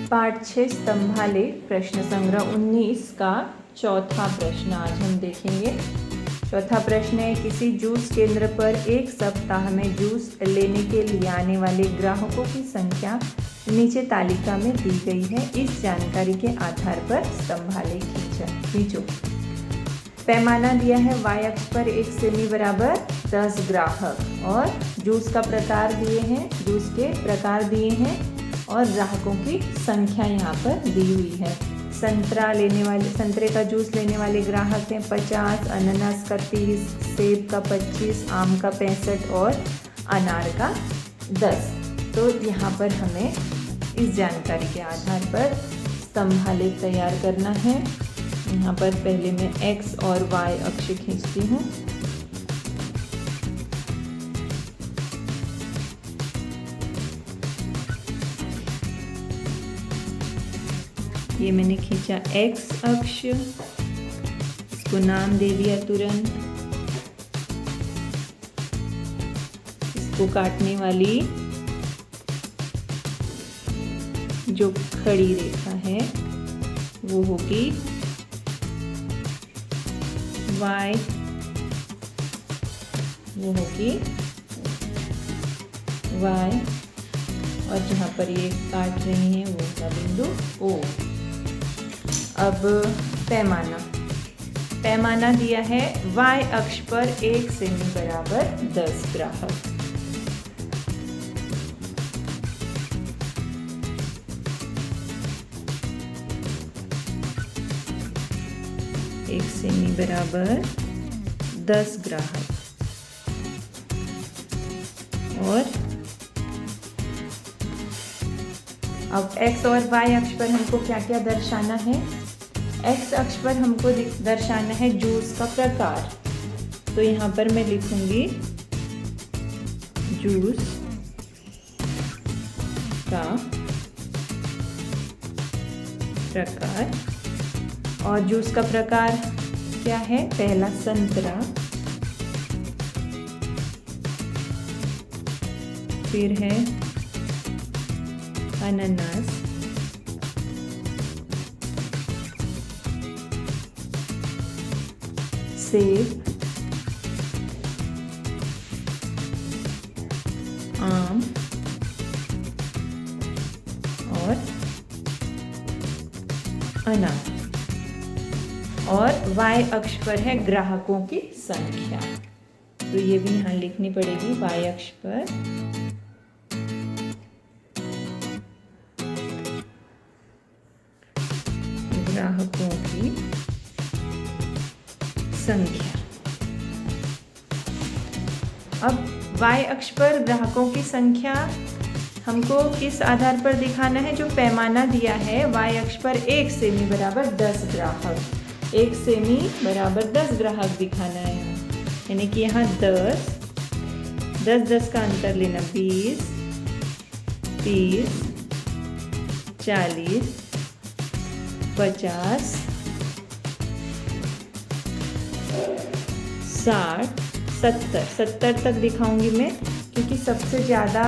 पाठ 6 स्तंभालेख प्रश्न संग्रह 19 का चौथा प्रश्न आज हम देखेंगे। चौथा प्रश्न है, किसी जूस केंद्र पर एक सप्ताह में जूस लेने के लिए आने वाले ग्राहकों की संख्या नीचे तालिका में दी गई है। इस जानकारी के आधार पर स्तंभालेख खींचो। पैमाना दिया है y अक्ष पर 1 सेमी बराबर 10 ग्राहक और जूस का प्रकार दिए हैं, जूस के प्रकार दिए हैं और ग्राहकों की संख्या यहाँ पर दी हुई है। संतरे का जूस लेने वाले ग्राहक हैं 50, अनानास का 30, सेब का 25, आम का 65 और अनार का 10। तो यहाँ पर हमें इस जानकारी के आधार पर स्तंभालेख तैयार करना है। यहाँ पर पहले मैं x और y अक्ष खींचती हूँ। ये मैंने खींचा x अक्ष, इसको नाम दे दिया तुरंत। इसको काटने वाली जो खड़ी रेखा है वो होगी y, वो होगी y और जहाँ पर ये काट रही हैं वो होगा बिंदु O। अब पैमाना दिया है y अक्ष पर 1 सेमी बराबर 10 ग्राहक। एक सेमी बराबर 10 ग्राहक और अब x और y अक्ष पर हमको क्या क्या दर्शाना है। x अक्ष पर हमको दर्शाना है जूस का प्रकार। तो यहाँ पर मैं लिखूंगी जूस का प्रकार। और जूस का प्रकार क्या है, पहला संतरा, फिर है अनानास, सेब, आम और अनार। और y अक्ष पर है ग्राहकों की संख्या। तो ये भी यहाँ लिखनी पड़ेगी y अक्ष पर ग्राहकों की संख्या। अब y अक्ष पर ग्राहकों की संख्या हमको किस आधार पर दिखाना है, जो पैमाना दिया है y अक्ष पर 1 सेमी बराबर 10 ग्राहक। 1 सेमी बराबर 10 ग्राहक दिखाना है, यानी कि यहाँ 10 का अंतर लेना, 20, 30, 40, 50, 60, 70 तक दिखाऊंगी मैं, क्योंकि सबसे ज़्यादा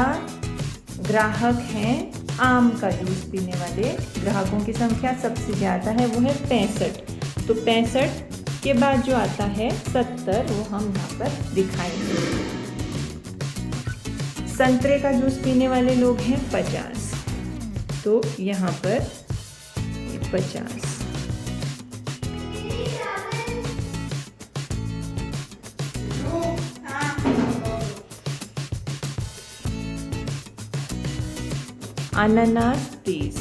ग्राहक हैं आम का जूस पीने वाले ग्राहकों की संख्या सबसे ज़्यादा है, वो है 65। तो 65 के बाद जो आता है 70 वो हम यहाँ पर दिखाएंगे। संतरे का जूस पीने वाले लोग हैं 50, तो यहाँ पर 50। अनानास 30,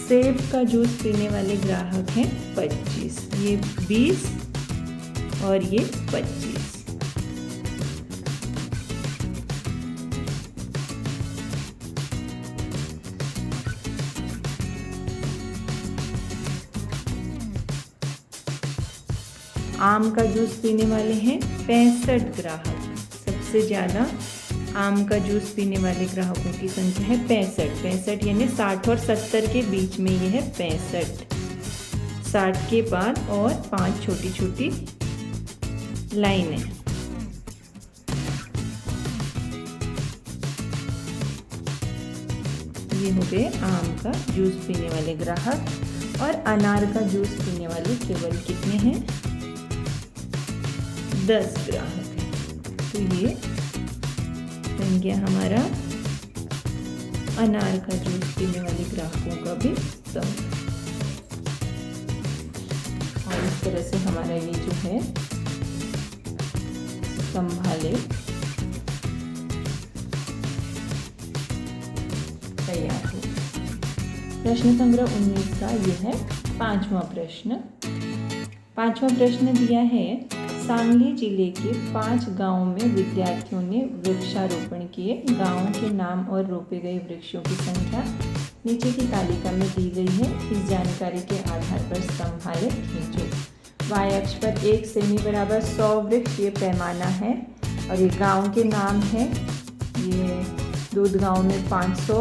सेब का जूस पीने वाले ग्राहक हैं 25, ये 20 और ये 25। आम का जूस पीने वाले हैं 65 ग्राहक, सबसे ज़्यादा आम का जूस पीने वाले ग्राहकों की संख्या है 65। 65 यानी 60 और 70 के बीच में ये है 65। 60 के बाद और 5 छोटी छोटी लाइनें। ये हो गए आम का जूस पीने वाले ग्राहक। और अनार का जूस पीने वाले केवल कितने हैं? 10 ग्राहक हैं। तो ये बन गया हमारा अनार का जूस पीने वाले ग्राहकों का भी स्तंभ। और इस तरह से हमारा ये जो है स्तंभालेख तैयार हो। प्रश्न संग्रह 19 का यह है 5वां प्रश्न। 5वां प्रश्न दिया है, सांगली जिले के 5 गांवों में विद्यार्थियों ने वृक्षारोपण किए। गांवों के नाम और रोपे गए वृक्षों की संख्या नीचे की तालिका में दी गई है। इस जानकारी के आधार पर स्तंभालेख खींचो। वाई अक्ष पर 1 सेमी बराबर 100 वृक्ष ये पैमाना है। और ये गांव के नाम है। ये दूधगांव में 500,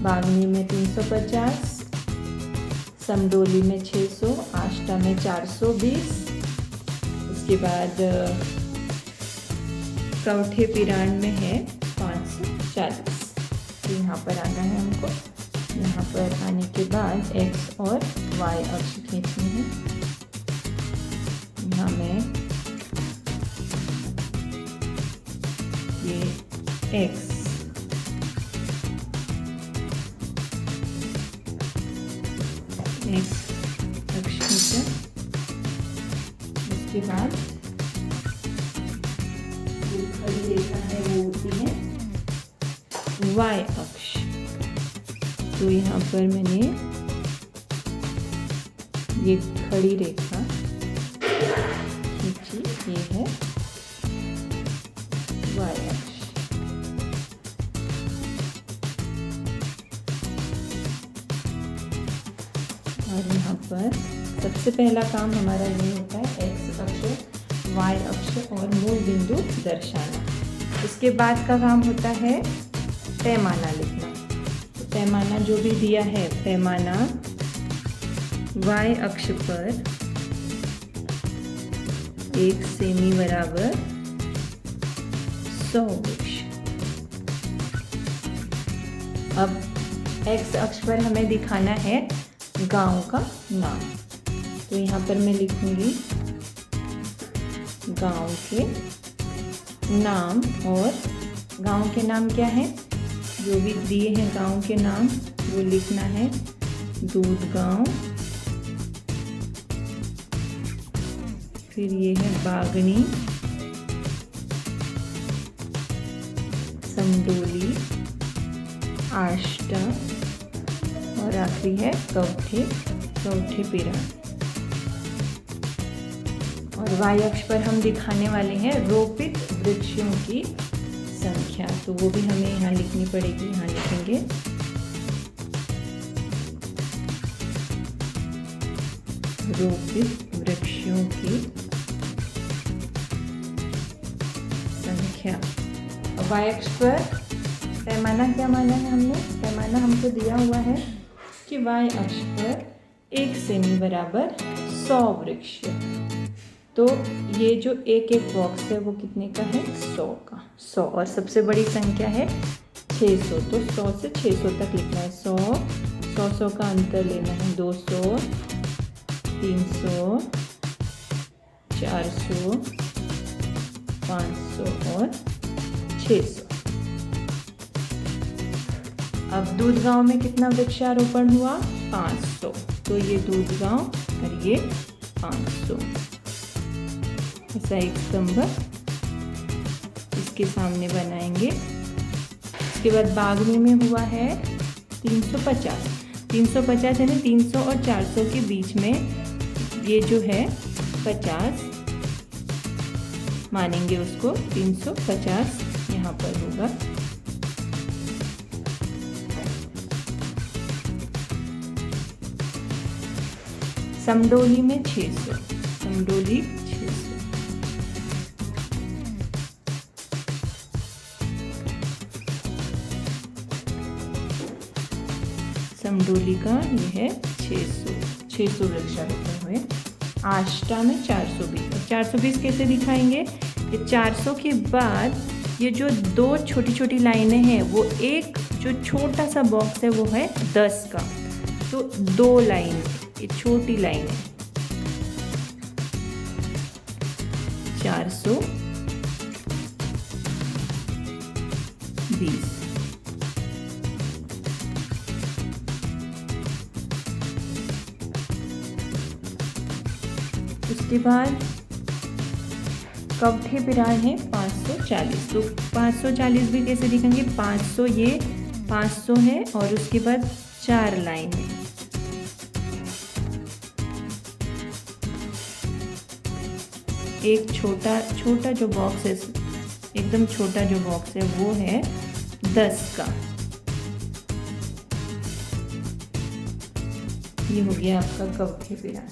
बागनी में 350, समडोली में 600, आष्टा में 420, उसके बाद कौठे पिरान में है 540। तो यहाँ पर आना है हमको। यहाँ पर आने के बाद x और y अक्ष खींचनी है। यहाँ में ये x अक्ष खींचा। उसके बाद जो खड़ी रेखा है वो होती है y अक्ष। तो यहाँ पर मैंने ये खड़ी रेखा खींची, ये है y अक्ष। और यहाँ पर सबसे पहला काम हमारा ये होता है x अक्ष, y अक्ष और मूल बिंदु दर्शाना। इसके बाद का काम होता है पैमाना लिखना। तो पैमाना जो भी दिया है, पैमाना y अक्ष पर 1 सेमी बराबर 100 वृक्ष। अब x अक्ष पर हमें दिखाना है गांव का नाम। तो यहाँ पर मैं लिखूंगी गांव के नाम। और गांव के नाम क्या है? जो भी दिए हैं गांव के नाम वो लिखना है। दूधगांव, फिर ये है बागनी, समडोली, आष्टा और आखिरी है कौठे पिरान। और y अक्ष पर हम दिखाने वाले हैं रोपित वृक्षों की संख्या। तो वो भी हमें यहाँ लिखनी पड़ेगी। यहाँ लिखेंगे रोपित वृक्षों की संख्या। y अक्ष पर पैमाना क्या माना है हमने? पैमाना हमको दिया हुआ है कि y अक्ष पर 1 सेमी बराबर 100 वृक्ष। तो ये जो एक एक बॉक्स है वो कितने का है? 100 का। 100 और सबसे बड़ी संख्या है 600। तो 100 से 600 तक लिखना है। 100 का अंतर लेना है। 200, 300, 400, 500 और 600। अब दूधगांव में कितना वृक्षारोपण हुआ? 500। तो ये दूधगांव और ये 500। ऐसा एक स्तंभ इसके सामने बनाएंगे। इसके बाद बागनी में हुआ है 350। 350 यानी 300 और 400 के बीच में ये जो है 50 मानेंगे उसको। 350 यहाँ पर होगा। समडोली में 600। समडोली 600। समडोली का ये है 600 वृक्षारोपण हुए। आष्टा में 420। 420 कैसे दिखाएंगे? ये 400 के बाद ये जो दो छोटी छोटी लाइनें हैं वो एक जो छोटा सा बॉक्स है वो है 10 का, तो 2 लाइन, ये छोटी लाइन है 420। उसके बाद कवठे पिरान है 540, तो 540 भी कैसे दिखेंगे? 500, ये 500 है और उसके बाद 4 लाइन है। एक छोटा जो बॉक्स है, एकदम छोटा जो बॉक्स है वो है 10 का। ये हो गया आपका कवठे पिरान।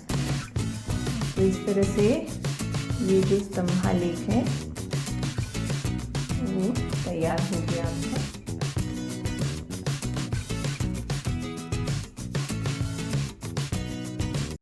तो इस तरह से ये जो स्तंभालेख है वो तैयार हो गया आपका।